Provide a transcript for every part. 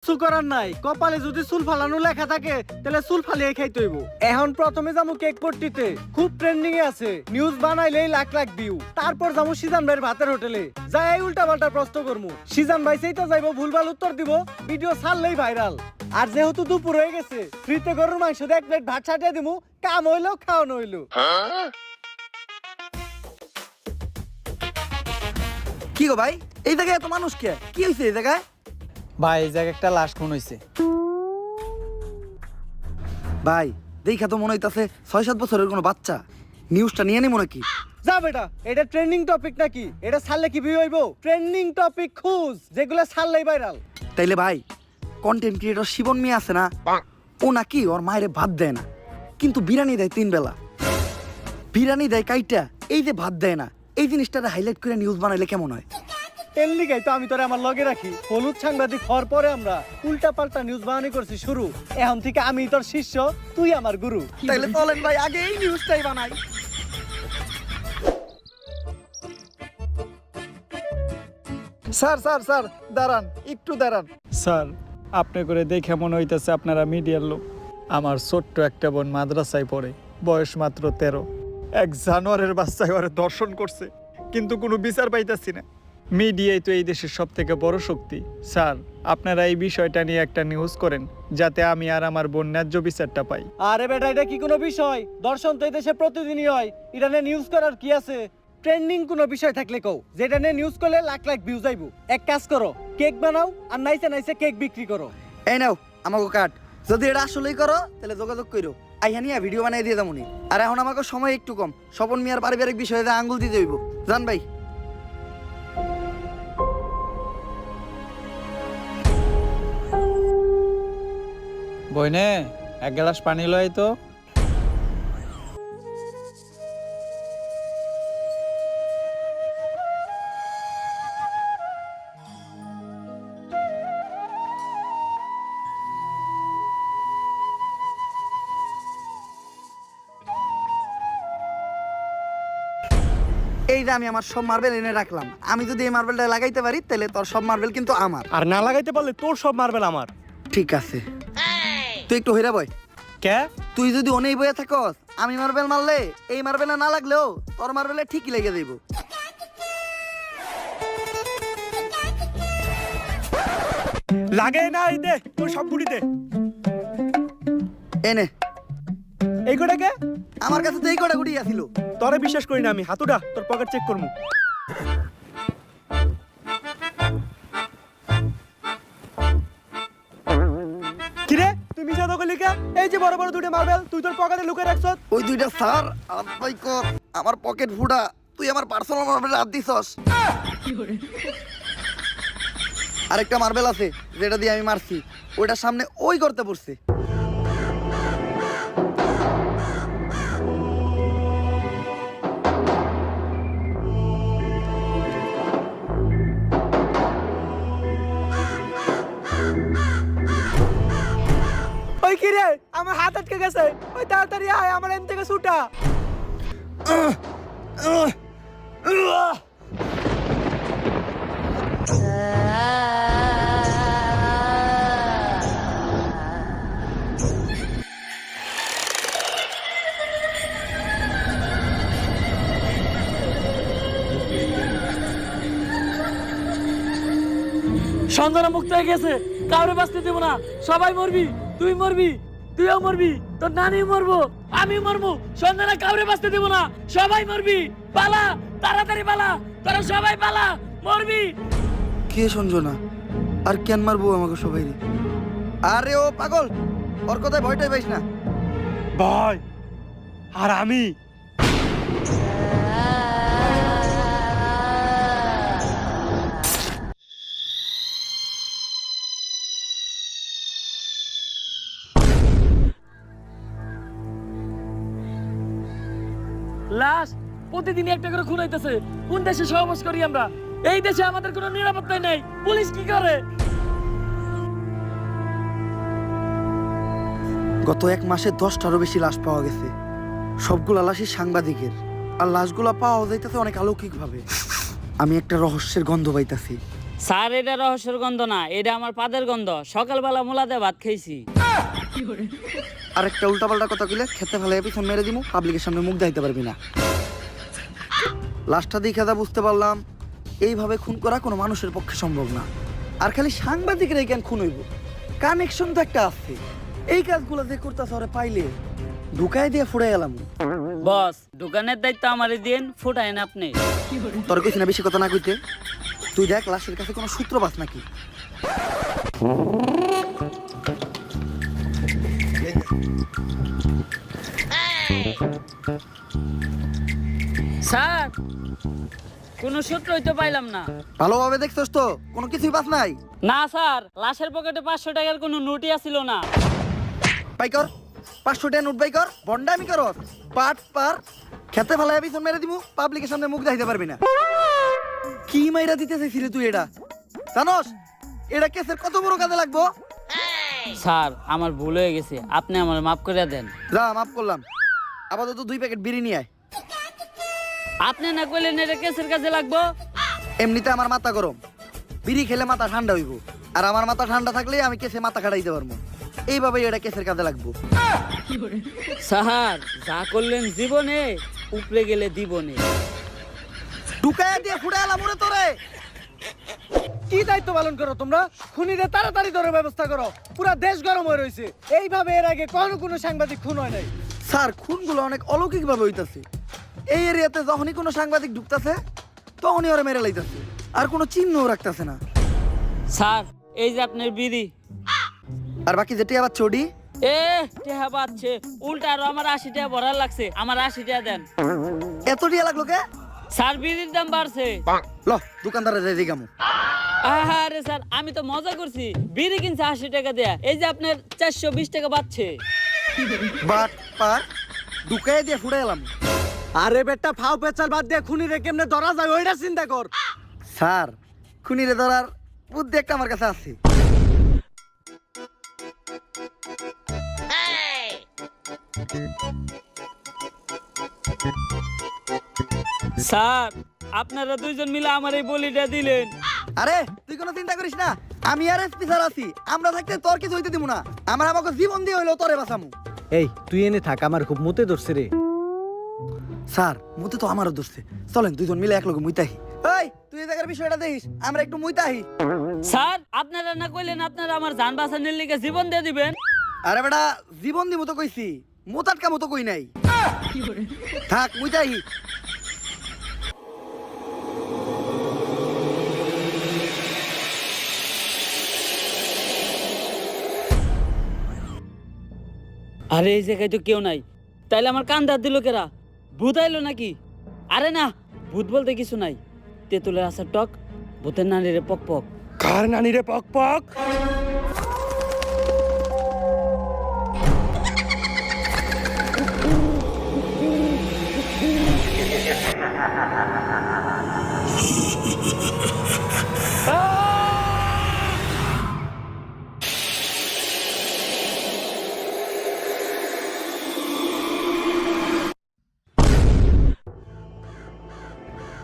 কিছু করার নাই, কপালে যদি চুল ফালানো লেখা থাকে তাহলে চুল ফালিয়ে খাইতে হইব। এখন প্রথমে যাবো কেক পট্টিতে, খুব ট্রেন্ডিং এ আছে, নিউজ বানাইলেই লাখ লাখ ভিউ। তারপর যাবো সিজান ভাইয়ের ভাতের হোটেলে, যাই উল্টা পাল্টা প্রশ্ন করবো, সিজান ভাই সেই তো যাইবো ভুলভাল উত্তর দিব, ভিডিও ছাড়লেই ভাইরাল। আর যেহেতু দুপুর হয়ে গেছে, ফ্রিতে গরুর মাংস দিয়ে 1 প্লেট ভাত ছাটিয়ে দিমু, কাম হইলো খাওয়ানো হইলো। কি গো ভাই, এই জায়গায় এত মানুষ কে? কি হয়েছে এই জায়গায়? ভাই এই জায়গায় একটা লাশ খুন হয়েছে। ভাই দেখা তো মনে হইতাছে 6-7 বছরের কোনো বাচ্চা। নিউজটা নিয়ে নিব নাকি? যা বেটা, এটা ট্রেন্ডিং টপিক নাকি? এটা ছাড়লে কি ভিউ হইব? ট্রেন্ডিং টপিক খুঁজ, যেগুলো ছাড়লেই ভাইরাল। তাইলে ভাই, কন্টেন্ট ক্রিয়েটর শিবন মিয়া আছে না, ও নাকি ওর মায়ের ভাত দেয় না, কিন্তু বিরিয়ানি দেয় 3 বেলা। বিরিয়ানি দেয় কাইটা, এই যে ভাত দেয় না, এই জিনিসটারে হাইলাইট করে নিউজ বানাইলে কেমন হয়? এর লিগাই তো আমি তোরে আমার লগে রাখি। হলুদ সাংবাদিক হওয়ার পরে আমরা উল্টা পাল্টা নিউজ বানানি করছি শুরু। এখন থেকে আমি তোর শিষ্য, তুই আমার গুরু। তাইলে চলেন ভাই, আগে এই নিউজটাই বানাই। স্যার স্যার স্যার দাঁড়ান, একটু দাঁড়ান। স্যার, আপনি করে দেখে মনে হইতেছে আপনারা মিডিয়ার লোক। আমার ছোট্ট একটা বোন মাদ্রাসায় পড়ে, বয়স মাত্র 13। এক জানোয়ারের বাচ্চায় ওরে দর্শন করছে, কিন্তু কোনো বিচার পাইতাছি না। মিডিয়াই তো এই দেশের সব থেকে বড় শক্তি। স্যার, আপনারা এই বিষয়টা নিয়ে একটা নিউজ করেন, যাতে আমি আর আমার বোন ন্যায্য বিচারটা পাই। আরে বেটা, এটা কি কোনো বিষয়? দর্শন তো এই দেশে প্রতিদিনই হয়, এটা নিয়ে নিউজ করার কি আছে? ট্রেন্ডিং কোনো বিষয় থাকলে কও, যেটা নিয়ে নিউজ করলে লাখ লাখ ভিউ যাইবো। এক কাজ করো, কেক বানাও আর নাইসে নাইসে কেক বিক্রি করো। এই নাও আমাকে কাট, যদি এটা আসলেই করো তাহলে যোগাযোগ করো, আইহানিয়া ভিডিও বানাই দিয়ে যাবনি। আর এখন আমাকে সময় একটু কম, স্বপন মিয়ার পারিবারিক বিষয়ে আঙ্গুল দিতে হইব। জান ভাই। বইনে এক গ্লাস পানি লয় তো। এই যে আমি আমার সব মার্বেল এনে রাখলাম, আমি যদি এই মার্বেলটা লাগাইতে পারি তাহলে তোর সব মার্বেল কিন্তু আমার। আর না লাগাইতে পারলে তোর সব মার্বেল আমার। ঠিক আছে, তুই একটু হইরা বয়। কে? তুই যদি অনেক বয়ে থাকস, আমি মার্বেল মারলে এই মার্বেলে না লাগলেও তোর মার্বেলে ঠিকই লেগে যাইব। লাগে না, এই দে তোর সব গুড়ি দে। এনে এই কটা কে? আমার কাছে তো এই কটা গুটি আছিল। তোরে বিশ্বাস করি না আমি, হাতুড়া তোর পকেট চেক করমু। কিরে তুই মিছা তো কইলি কে? এই যে বড় বড় দুটো মার্বেল তুই তোর পকেটে লুকিয়ে রাখছস। ওই দুইটা স্যার আব্বাই কর, আমার পকেট ফুটা, তুই আমার পার্সোনাল মার্বেল হাত দিছস। আরেকটা মার্বেল আছে যেটা দিয়ে আমি মারছি, ওইটার সামনে ওই করতে পড়ছে। ওই কিরে আমার হাত আটকে গেছে, ওই তাড়াতাড়ি আয়, আমার এখান থেকে ছুটা। সঞ্জনা মুক্ত হয়ে গেছে, কাউরে বাঁচতে দেবো না, সবাই মরবি, তুই মরবি, তুইও মরবি, তোর নানি মরবো, আমি মরবো, সঞ্জনা কাউরে বাঁচতে দেবো না, সবাই মরবি, পালা, তাড়াতাড়ি পালা, তোরা সবাই পালা, মরবি। কে সঞ্জনা? আর কেন মারবো আমাকে সবাই রে? আরে ও পাগল, ওর কথায় ভয়টাই পাইস না। ভাই আর আমি লাশ প্রতিদিন একটা করে খুন হইতেছে। কোন দেশে সহবাস করি আমরা? এই দেশে আমাদের কোনো নিরাপত্তা নেই, পুলিশ কি করে? গত 1 মাসে 10টারও বেশি লাশ পাওয়া গেছে, সবগুলা লাশই সাংবাদিকের। আর লাশগুলা পাওয়া যাইতেছে অনেক অলৌকিক ভাবে। আমি একটা রহস্যের গন্ধ পাইতাছি। স্যার এটা রহস্যের গন্ধ না, এটা আমার পাদের গন্ধ। সকালবেলা মোলাতে ভাত খাইছি। আরেকটা উল্টাপাল্টা কথা কইলে খেতে ফেলে পিছন মেরে দিমু, পাবলিকের সামনে মুখ দেখাইতে পারবি না। লাস্টটা দেখে যা বুঝতে পারলাম, এইভাবে খুন করা কোনো মানুষের পক্ষে সম্ভব না। আর খালি সাংবাদিকরাই কেন খুন হইব? কানেকশন তো একটা আছে। এই কাজগুলো যে করতেছে ওরে পাইলে ঢুকাই দিয়ে ফুড়াই এলাম। বস, দোকানের দায়িত্ব আমারে দিন, ফুটাইন আপনি। তোর কইছি না বেশি কথা না কইতে। তুই দেখ লাশের কাছে কোনো সূত্র পাস নাকি। স্যার, কোনো সূত্রই তো পাইলাম না। ভালোভাবে দেখছস তো? কোনো কিছুই পাস নাই? না স্যার, লাশের পকেটে 500 টাকার কোনো নোটই আসিল না। পাইকর 500 টাকা নোট পাইকর, বন্ডামি করস। পাট পার খেতে ফেলাই পিছন মেরে দিমু, পাবলিকের সামনে মুখ দেখাইতে পারবি না। কি মাইরা দিতে চাইছিলি তুই এটা? জানোস এটা কেসের কত বড় কাজে লাগবো? স্যার, আমার ভুল হয়ে গেছে, আপনি আমার মাফ করে দেন। যা মাফ করলাম। আপাতত 2 প্যাকেট বিড়ি নিয়ে আয়। আপনি না কইলেন এটা কেসের কাজে লাগবো। এমনিতে আমার মাথা গরম, বিড়ি খেলে মাথা ঠান্ডা হইব। আর আমার মাথা ঠান্ডা থাকলে আমি কেসে মাথা খাটাইতে পারবো। এইভাবেই এটা কেসের কাজে লাগবো। স্যার, যা করলেন জীবনে, উপরে গেলে দিবনে। ঢুকাইয়া দিয়ে ফুটাই এলাম ওরে তোরে। কি দায়িত্ব পালন করো তোমরা? খুনিদের তাড়াতাড়ি ধরার ব্যবস্থা করো, পুরা দেশ গরম হয়ে রয়েছে। এইভাবে এর আগে কোনো সাংবাদিক খুন হয় নাই। স্যার, খুনগুলো অনেক অলৌকিক ভাবে হইতাছে। এই এরিয়াতে যখনই কোনো সাংবাদিক ঢুকতাছে তখনই ওরা মেরে লাইতাছে, আর কোনো চিহ্নও রাখতাছে না। স্যার, এই যে আপনার বিড়ি। আর বাকি যেটি আবার চড়ি টেহা পাচ্ছে উল্টা, আরো আমার 80 টাকা ভরার লাগছে। আমার 80 টাকা দেন। এত টিয়া লাগলো কে? স্যার, বিড়ির দাম বাড়ছে। ল দোকানদারে যাই দিগামু। আরে স্যার, আমি তো মজা করছি। বিড়ি কিনছে 80 টাকা দেয়া, এই যে আপনার 420 টাকা বাড়ছে। বাট পার ঢুকাইয়া দিয়ে ফুটাই এলাম। আরে বেটা, ফাও পেচাল বাদ দিয়ে খুনিরে কেমনে ধরা যায় ওইটা চিন্তা কর। স্যার, খুনিরে ধরার বুদ্ধি একটা আমার কাছে আছে। স্যার, আপনারা দুইজন মিলে আমার এই বলিটা দিলেন। আরে তুই কোনো চিন্তা করিস না, আমি আর এসপি স্যার আছি। আমরা থাকতে তোর কিছু হইতে দিব না। আমার আমাকে জীবন দিয়ে হইলো তোরে বাঁচামু। এই তুই এনে থাক, আমার খুব মুতে ধরছে রে। স্যার, মুতে তো আমারও ধরছে। চলেন দুইজন মিলে এক লগে মুইতাহি। এই তুই এই জায়গার বিষয়টা দেখিস, আমরা একটু মুইতাহি। স্যার, আপনারা না কইলেন আপনারা আমার জান বাঁচানোর লিগে জীবন দিয়ে দিবেন। আরে বেটা, জীবন দিমু তো কইছি, মুতাটকা মতো কই নাই। থাক মুইতাহি। আরে এই জায়গায় তো কেউ নাই, তাইলে আমার কান ধার দিল কেরা? ভূত আইলো নাকি? আরে না, ভূত বলতে কিছু নাই। তেঁতুলের আসার টক, ভূতের নানিরে পক পক। কার নানি রে পক পক?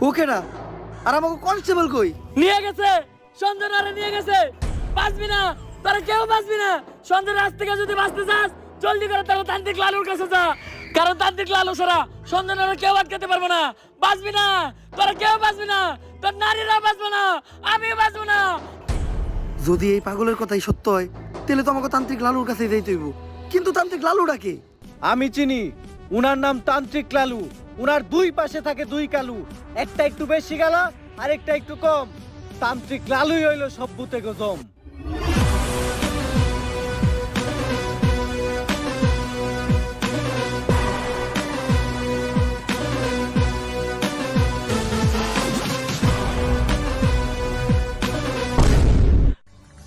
ওকে না, আর আমাকে কনস্টেবল কই? নিয়ে গেছে, সঞ্জনারে নিয়ে গেছে। বাঁচবি না, তোরা কেউ বাঁচবি না। সঞ্জনার রাত থেকে যদি বাঁচতে চাস, জলদি করে তাহলে তান্ত্রিক লালুর কাছে যা। কারণ তান্ত্রিক লালু ছাড়া সঞ্জনারে কেউ আটকাতে পারবো না। বাঁচবি না, তোরা কেউ বাঁচবি না। তোর নারীরা বাঁচবো না, আমিও বাঁচবো না। যদি এই পাগলের কথাই সত্য হয়, তাহলে তো আমাকে তান্ত্রিক লালুর কাছে যাইতে হইব। কিন্তু তান্ত্রিক লালুটা কে? আমি চিনি, উনার নাম তান্ত্রিক লালু। উনার দুই পাশে থাকে দুই কালু, একটা একটু বেশি গালা আর একটা একটু কম। তান্ত্রিক লালুই হইল সব ভূতে গজম।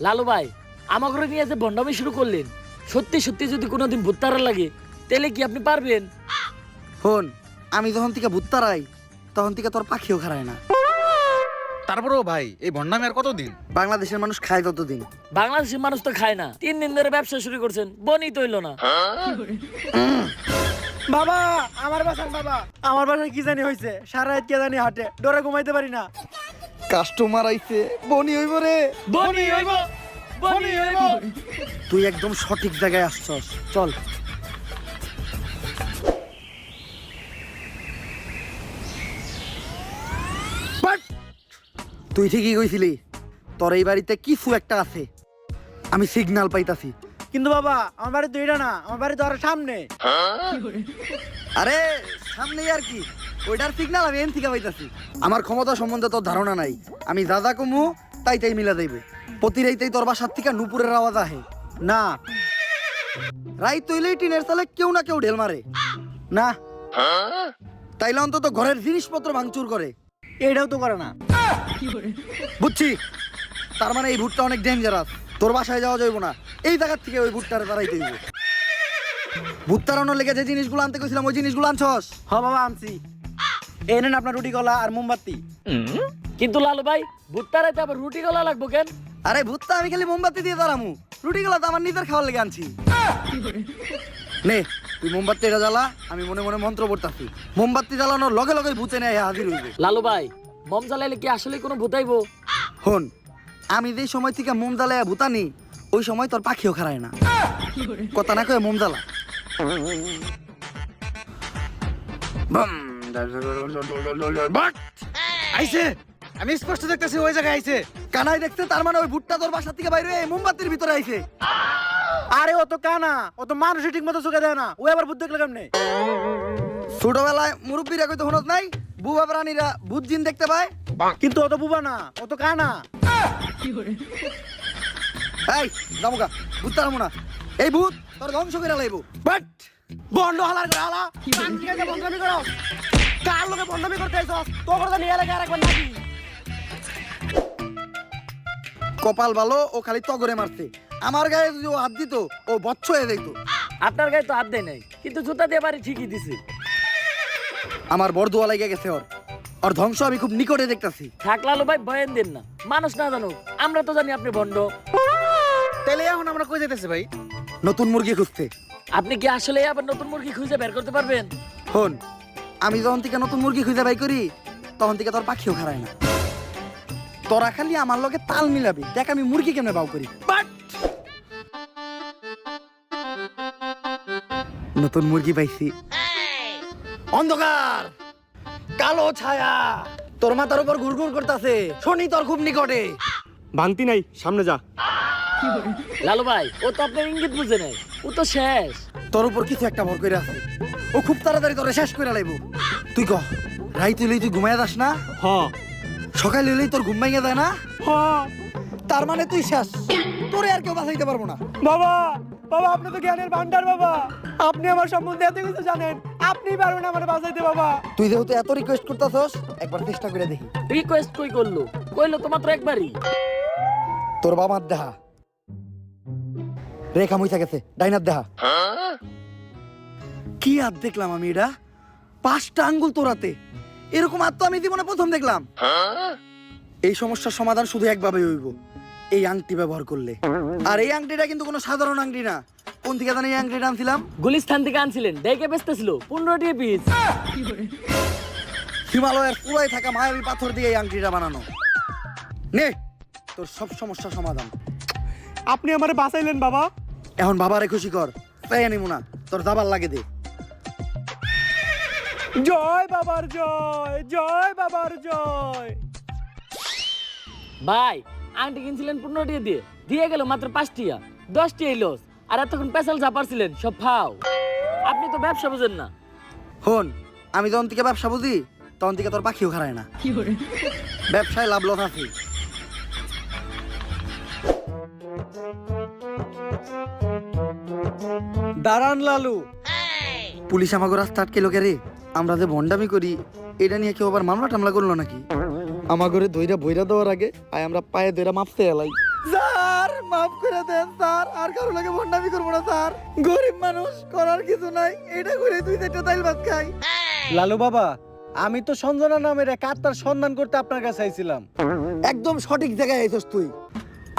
লালু ভাই, আমাকে নিয়ে যে ভণ্ডামি শুরু করলেন, সত্যি সত্যি যদি কোনোদিন ভূত তারা লাগে, তাহলে কি আপনি পারবেন? হন, আমি যখন থেকে ভূত তারাই, তখন থেকে তোর পাখিও খারায় না। তারপরেও ভাই, এই ভণ্ডামি আর কতদিন? বাংলাদেশের মানুষ খায় ততদিন। বাংলাদেশের মানুষ তো খায় না। 3 দিন ধরে ব্যবসা শুরু করছেন, বনি তৈল না। বাবা, আমার বাসার বাবা, আমার বাসায় কি জানি হয়েছে, সারা রাত কে জানি হাটে, ডরে ঘুমাইতে পারি না। কাস্টমার আইছে, বনি হইব রে। বনি হইব বনি হইব। তুই একদম সঠিক জায়গায় আসছস, চল। তুই ঠিকই কইছিলি, তোর এই বাড়িতে কিছু একটা আছে, আমি সিগন্যাল পাইতাছি। কিন্তু বাবা আমার বাড়ি তো এটা না, আমার বাড়ি তো আরো সামনে। আরে সামনেই আর কি, ওইটার সিগন্যাল আমি এন থেকে পাইতাছি। আমার ক্ষমতা সম্বন্ধে তোর ধারণা নাই, আমি দাদা কমু তাই তাই মিলা দেবে। প্রতি রাইতেই তোর বাসার থেকে নুপুরের আওয়াজ আহে না রাইত তৈলেই টিনের সালে কেউ না কেউ ঢেল মারে না, তাইলে অন্তত ঘরের জিনিসপত্র ভাঙচুর করে। এটাও তো করে না। বুঝছি, তার মানে এই ভুট্টা অনেক ডেঞ্জারাস, তোর বাসায় যাওয়া যাইব না, এই জায়গার থেকে ওই ভুট্টারে তারাইতে হইব। ভুট তাড়ানোর লেগে যে জিনিসগুলো আনতে কইছিলাম ওই জিনিসগুলো আনছস? হ বাবা আনছি, এই নেন আপনার রুটি কলা আর মোমবাতি। কিন্তু লালু ভাই ভুট্টা রাইতে আবার রুটি গলা লাগবো কেন? আরে ভুট্টা আমি খালি মোমবাতি দিয়ে তাড়ামু, রুটিগুলো তো আমার নিজের খাওয়ার লেগে আনছি। নে তুই মোমবাতি এটা জ্বালা, আমি মনে মনে মন্ত্র পড়তাছি, মোমবাতি জ্বালানোর লগে লগে ভূতে নেয় হাজির হইবে। লালু ভাই মম জ্বালাইলে কি আসলে কোনো ভূতাইবো? হন, আমি যেই সময় থেকে মোম জ্বালাইয়া ভূতানি ওই সময় তোর পাখিও খারায় না, কথা না কয়ে মোম জ্বালা। আইছে, আমি স্পষ্ট দেখতেছি ওই জায়গায় আইছে। কানাই দেখছে, তার মানে ওই ভুট্টা তোর বাসা থেকে বাইরে হয়ে মোমবাতির ভিতরে আইছে। আরে ও তো কানা, ও তো মানুষই ঠিক মতো চোখে দেয় না, ও আবার বুদ্ধি দেখলে কেমনে? ছোটবেলায় মুরব্বীরা কইতে হনত নাই, বুবা প্রাণীরা ভূত জিন দেখতে পায়। কিন্তু ও তো বুবা না, ও তো কানা। এই যাবো ভূত তাড়াবো না, এই ভূত তোর ধ্বংস করে লাইব। বাট বন্ধ হালার করে হালা, কান ঠিক আছে বন্ধমি করো। কার লোকে বন্ধমি করতে আইছস? তো করে নিয়ে লাগে আরেকবার নাকি? কপাল ভালো, ও খালি তগরে মারছে, আমার গায়ে যদি ও হাত দিত ও বচ্চ হয়ে যেত। আপনার গায়ে তো হাত দেয় নাই, কিন্তু জুতা দিয়ে বাড়ি ঠিকই দিছে। আমার বরদুয়া লাগে গেছে, ওর ধ্বংস আমি খুব নিকটে দেখতাছি। থাক লালু ভাই ভয়েন দিন না, মানুষ না জানুক, আমরা তো জানি আপনি ভণ্ড। তাহলে এখন আমরা কই যাইতেছি ভাই? নতুন মুরগি খুঁজতে। আপনি কি আসলে আবার নতুন মুরগি খুঁজে বের করতে পারবেন? হন, আমি যখন থেকে নতুন মুরগি খুঁজে বাই করি তখন থেকে তোর পাখিও খারায় না। তোরা খালি আমার লগে তাল মিলাবি, দেখ আমি মুরগি কেমনে বাউ করি। বাট নতুন মুরগি পাইছি। অন্ধকার, কালো ছায়া তোর মাথার উপর ঘুরঘুর করতেছে, শনি তোর খুব নিকটে। ভাঙতি নাই, সামনে যা। লালু ভাই ও তো আপনার ইঙ্গিত বুঝে নাই, ও তো শেষ। তোর উপর কিছু একটা ভর করে আছে, ও খুব তাড়াতাড়ি তোরে শেষ করে লাইব। তুই কহ, রাইত হইলেই তুই ঘুমাইয়া যাস না? হ সকাল হইলেই তোর ঘুম ভেঙে যায় না? হ। তার মানে তুই শেষ, তোরে আর কেউ বাঁচাইতে পারবো না। বাবা, বাবা আপনি তো জ্ঞানের ভান্ডার বাবা, আপনি আমার সম্বন্ধে এত কিছু জানেন, আপনি পারবেন আমার বাঁচাইতে বাবা। তুই যেহেতু এত রিকোয়েস্ট করতেছস, একবার চেষ্টা করে দেখি। রিকোয়েস্ট কই করলো? কইলো তো মাত্র একবারই। তোর বাবার দেহা রেখা মুইছা গেছে, ডাইনার দেহা। কি হাত দেখলাম আমি, এটা 5টা আঙ্গুল তোরাতে, এরকম হাত তো আমি জীবনে প্রথম দেখলাম। এই সমস্যার সমাধান শুধু একভাবে হইব, এই আংটি ব্যবহার করলে। আর এই আংটিটা কিন্তু কোনো সাধারণ আংটি না। কোন থেকে জানি এই আংটিটা আনছিলাম? গুলিস্তান থেকে আনছিলেন, দেখে বেচতেছিল 15 টাকা পিস। হিমালয়ের পুরাই থাকা মায়াবী পাথর দিয়ে এই আংটিটা বানানো। নে তোর সব সমস্যার সমাধান। আপনি আমারে বাঁচাইলেন বাবা। এখন বাবারে খুশি কর, তাই আনিমু না, তোর দাবার লাগে দে। জয় বাবার জয়, জয় বাবার জয়। ভাই আংটি কিনছিলেন 15 টাকা দিয়ে, দিয়ে গেল মাত্র 5 টাকা, 10 টাকা লস। আর এতক্ষণ পেশাল ঝাপারছিলেন সব ফাও। আপনি তো ব্যবসা বুঝেন না। হন, আমি যখন থেকে ব্যবসা বুঝি তখন থেকে তোর পাখিও খারায় না। ব্যবসায় লাভ লস আছে। দাঁড়ান লালু। পুলিশ আমাকে রাস্তা আটকে লোকে রে, আমরা যে ভন্ডামি করি এটা নিয়ে কেউ আবার মামলা টামলা করলো নাকি? আমার ঘরে দইরা বইরা দেওয়ার আগে আয় আমরা পায়ে দইরা মাপতে এলাই। স্যার মাফ করে দেন স্যার, আর কারো লাগে ভন্ডামি করবো না স্যার, গরিব মানুষ, করার কিছু নাই, এটা করে 2-4টা তাইল ভাত খাই। লালু বাবা, আমি তো সঞ্জনা নামের এক আত্মার সন্ধান করতে আপনার কাছে আইছিলাম। একদম সঠিক জায়গায় আইছস তুই।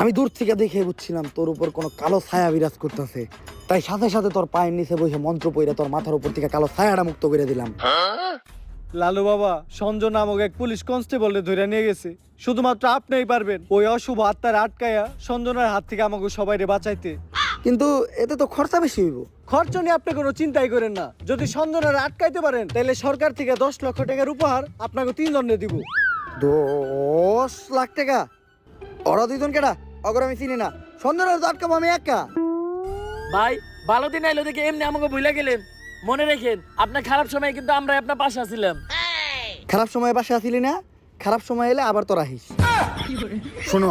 আমি দূর থেকে দেখে বুঝছিলাম তোর উপর কোনো কালো ছায়া বিরাজ করতেছে, তাই সাথে সাথে তোর পায়ের নিচে বসে মন্ত্র পড়ে তোর মাথার উপর থেকে কালো ছায়াটা মুক্ত করে দিলাম। লালু বাবা সঞ্জয় নামক এক পুলিশ কনস্টেবল ধরে নিয়ে গেছে। শুধুমাত্র আপনিই পারবেন ওই অশুভ আত্মার আটকায়া সঞ্জনার হাত থেকে আমাকে সবাইরে বাঁচাইতে। কিন্তু এতে তো খরচা বেশি হইব। খরচ নিয়ে আপনি কোনো চিন্তাই করেন না। যদি সঞ্জনার আটকাইতে পারেন তাহলে সরকার থেকে 10 লক্ষ টাকার উপহার আপনাকে 3 জনে দিব। 10 লাখ টাকা? ওরা দুইজন কেডা? অগর আমি চিনি না। সন্ধ্যা তো আটকাবো আমি একা। ভাই ভালো দিন আইলো দেখে এমনি আমাকে ভুলে গেলেন। মনে রেখেন আপনার খারাপ সময় কিন্তু আমরা আপনার পাশে আছিলাম। খারাপ সময় বাসা আসিলি না, খারাপ সময় এলে আবার তোরা আহিস। শোনো,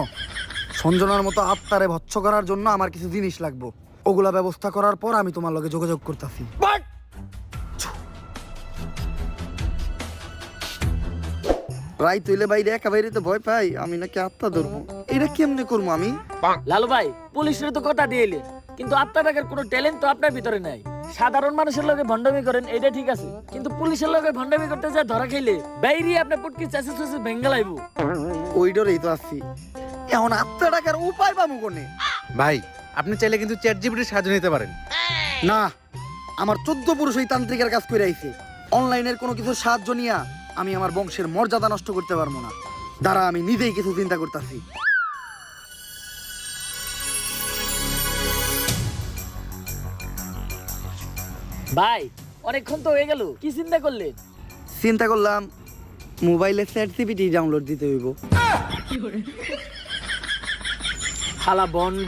সঞ্জনার মতো আত্মারে ভৎস করার জন্য আমার কিছু জিনিস লাগবে। ওগুলা ব্যবস্থা করার পর আমি তোমার লগে যোগাযোগ করতেছি। রাই তুইলে বাইরে একা বাইরে তো ভয় পাই, আমি নাকি আত্মা ধরবো। এটা কেমনে করবো আমি? লালু ভাই পুলিশের তো কথা দিয়ে এলেন, কিন্তু আপনার টাকার কোনো ট্যালেন্ট তো আপনার ভিতরে নাই। সাধারণ মানুষের লগে ভণ্ডামি করেন এটা ঠিক আছে, কিন্তু পুলিশের লগে ভণ্ডামি করতে যা ধরা খাইলে বাইরে আপনার পুটকি চাষে চাষে ভেঙ্গে লাইবো। ওই ডরেই তো আসছি। এখন আত্মা টাকার উপায় পাবো কোনে? ভাই আপনি চাইলে কিন্তু চ্যাট জিপিটির সাহায্য নিতে পারেন। না, আমার 14 পুরুষ ওই তান্ত্রিকের কাজ করে আইছে। অনলাইনের কোনো কিছু সাহায্য নিয়া আমি আমার বংশের মর্যাদা নষ্ট করতে পারবো না। দাঁড়া, আমি নিজেই কিছু চিন্তা করতেছি। ভাই অনেকক্ষণ তো হয়ে গেল, কি চিন্তা করলেন? চিন্তা করলাম মোবাইলে চ্যাট জিপিটি ডাউনলোড দিতে হইব। শালা বন্ড।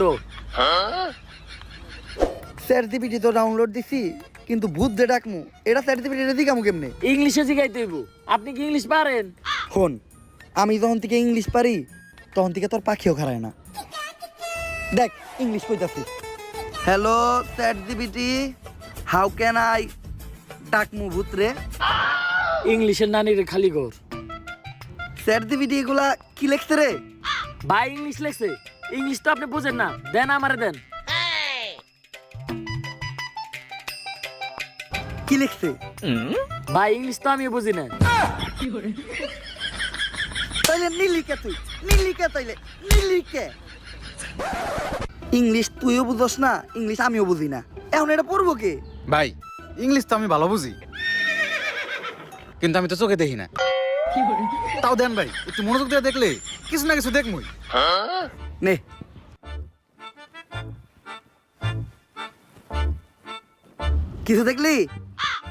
চ্যাট জিপিটি তো ডাউনলোড দিছি, কিন্তু ভূত যে ডাকমু এটা চ্যাট জিপিটি দিকামু কেমনে? ইংলিশে শিখাইতে হইব। আপনি কি ইংলিশ পারেন? ফোন, আমি যখন থেকে ইংলিশ পারি তখন থেকে তোর পাখিও খারায় না। দেখ ইংলিশ কইতাছি। Hello ChatGPT, how can I ডাকমু ভূত রে? ইংলিশের নানির খালি ঘর। চ্যাট জিপিটি এগুলা কি লেখছে রে? ভাই ইংলিশ লেখছে। ইংলিশ তো আপনি বুঝেন না, দেন আমারে দেন। কি লিখছে? ভাই ইংলিশ তো আমি বুঝি না। তাইলে নীলিকে তুই নীলিকে, তাইলে নীলিকে। ইংলিশ তুইও বুঝস না, ইংলিশ আমিও বুঝি না। এখন এটা পড়বো কে? ভাই ইংলিশ তো আমি ভালো বুঝি, কিন্তু আমি তো চোখে দেখি না। তাও দেন ভাই, একটু মনোযোগ দিয়ে দেখলে কিছু না কিছু দেখমই। নে, কিছু দেখলি?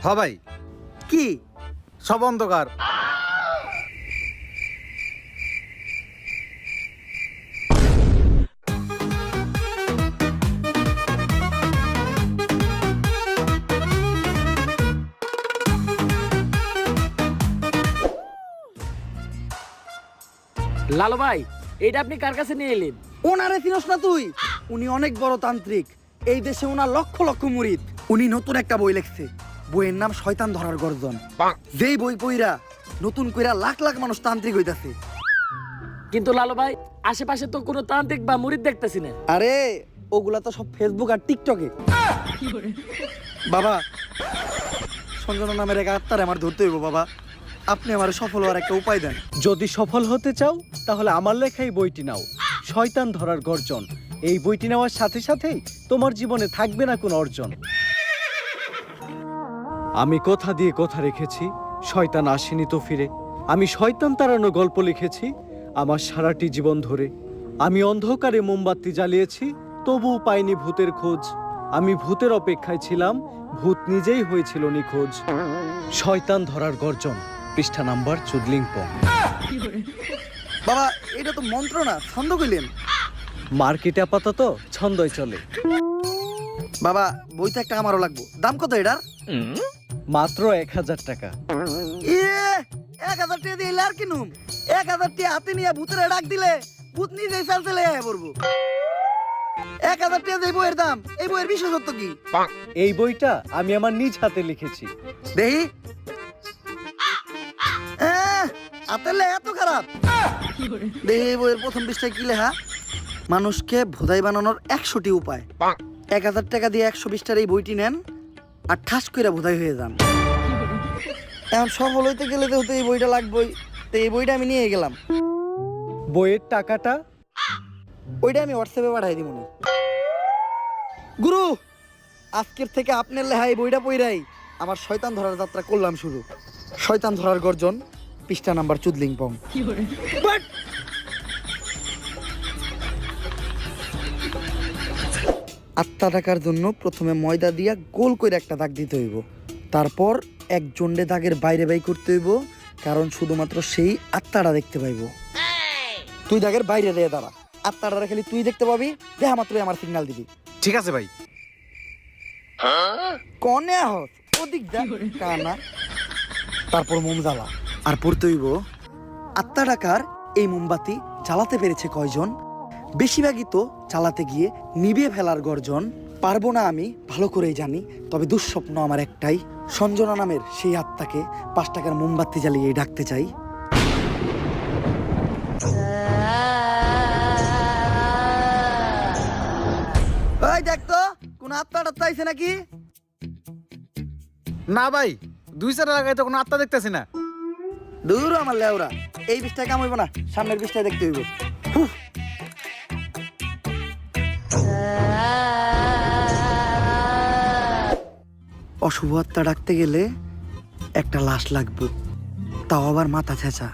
হ ভাই, কি? সব অন্ধকার। লালু ভাই এটা আপনি কার কাছে নিয়ে এলেন? ওনারে চিনস না তুই? উনি অনেক বড় তান্ত্রিক। এই দেশে ওনার লক্ষ লক্ষ মুরিদ। উনি নতুন একটা বই লিখছে, বইয়ের নাম শয়তান ধরার গর্জন। যেই বই পইরা নতুন কইরা লাখ লাখ মানুষ তান্ত্রিক হইতাছে। কিন্তু লালু ভাই আশেপাশে তো কোনো তান্ত্রিক বা মুরিদ দেখতেছি না। আরে ওগুলা তো সব ফেসবুক আর টিকটকে। বাবা, সঞ্জনা নামের এক আত্মার আমার ধরতে হইব। বাবা, আপনি আমার সফল হওয়ার একটা উপায় দেন। যদি সফল হতে চাও তাহলে আমার লেখা এই বইটি নাও, শয়তান ধরার গর্জন। এই বইটি নেওয়ার সাথে সাথেই তোমার জীবনে থাকবে না কোনো অর্জন। আমি কথা দিয়ে কথা রেখেছি, শয়তান আসেনি তো ফিরে। আমি শয়তান তাড়ানো গল্প লিখেছি আমার সারাটি জীবন ধরে। আমি অন্ধকারে মোমবাতি জ্বালিয়েছি, তবুও পাইনি ভূতের খোঁজ। আমি ভূতের অপেক্ষায় ছিলাম, ভূত নিজেই হয়েছিল নিখোঁজ। শয়তান ধরার গর্জন, পৃষ্ঠা নাম্বার চুদলিংপং। বাবা, এটা তো মন্ত্র না, ছন্দ কইলেন। মার্কেটে আপাতত ছন্দই চলে। বাবা, বইটা একটা আমারও লাগবো। দাম কত এটার? মাত্র 1000 টাকা। 1000 টাকা দিয়ে আর কিনুম? 1000 টাকা হাতে নিয়ে ভূতের ডাক দিলে ভূত নিজেই চাল চলে পড়বো। 1000 টাকা দিয়ে বইয়ের দাম, এই বইয়ের বিশেষত্ব কি? এই বইটা আমি আমার নিজ হাতে লিখেছি। দেহি আতেলে এত খারাপ? দেহি এই বইয়ের প্রথম পৃষ্ঠায় কি লেখা? মানুষকে ভোদাই বানানোর 100টি উপায়। 1000 টাকা দিয়ে 120 পৃষ্ঠার এই বইটি নেন আর ঠাস করে ভোদাই হয়ে যান। এখন সফল হইতে গেলে তো এই বইটা লাগবেই। তো এই বইটা আমি নিয়ে গেলাম। বইয়ের টাকাটা? ওইটা আমি হোয়াটসঅ্যাপে পাঠাই দিব। গুরু, আজকের থেকে আপনার লেখা এই বইটা পইরাই আমার শয়তান ধরার যাত্রা করলাম শুরু। শয়তান ধরার গর্জন, পৃষ্ঠা নাম্বার চুদলিংপং। আত্মা ডাকার জন্য প্রথমে ময়দা দিয়া গোল করে একটা দাগ দিতে হইব, তারপর এক জন্ডে দাগের বাইরে বাই করতে হইব, কারণ শুধুমাত্র সেই আত্মাটা দেখতে পাইব। তুই দাগের বাইরে দিয়ে দাঁড়া, আত্মাটা খালি তুই দেখতে পাবি, দেখা মাত্রই আমার সিগন্যাল দিবি। ঠিক আছে ভাই। কনে হস ওদিক যা কানা। তারপর মোম জ্বালা আর পড়তে হইব আত্মা ডাকার এই মোমবাতি জ্বালাতে পেরেছে কয়জন, বেশিরভাগই তো জ্বালাতে গিয়ে নিভিয়ে ফেলার গর্জন। পারবো না আমি ভালো করেই জানি, তবে দুঃস্বপ্ন আমার একটাই, সঞ্জনা নামের সেই আত্মাকে 5 টাকার মোমবাতি জ্বালিয়ে ডাকতে চাই। ওই দেখ তো কোন আত্মাটা চাইছে নাকি? না ভাই, 2 লাগাই তো কোনো আত্মা দেখতেছি না। দূর আমার লেওরা, এই বিষটা কাম হইব না, সামনের বিষটাই দেখতে হইব। হুফ। অশুভ আত্মা ডাকতে গেলে একটা লাশ লাগবে, তাও আবার মাথা ছেঁচা।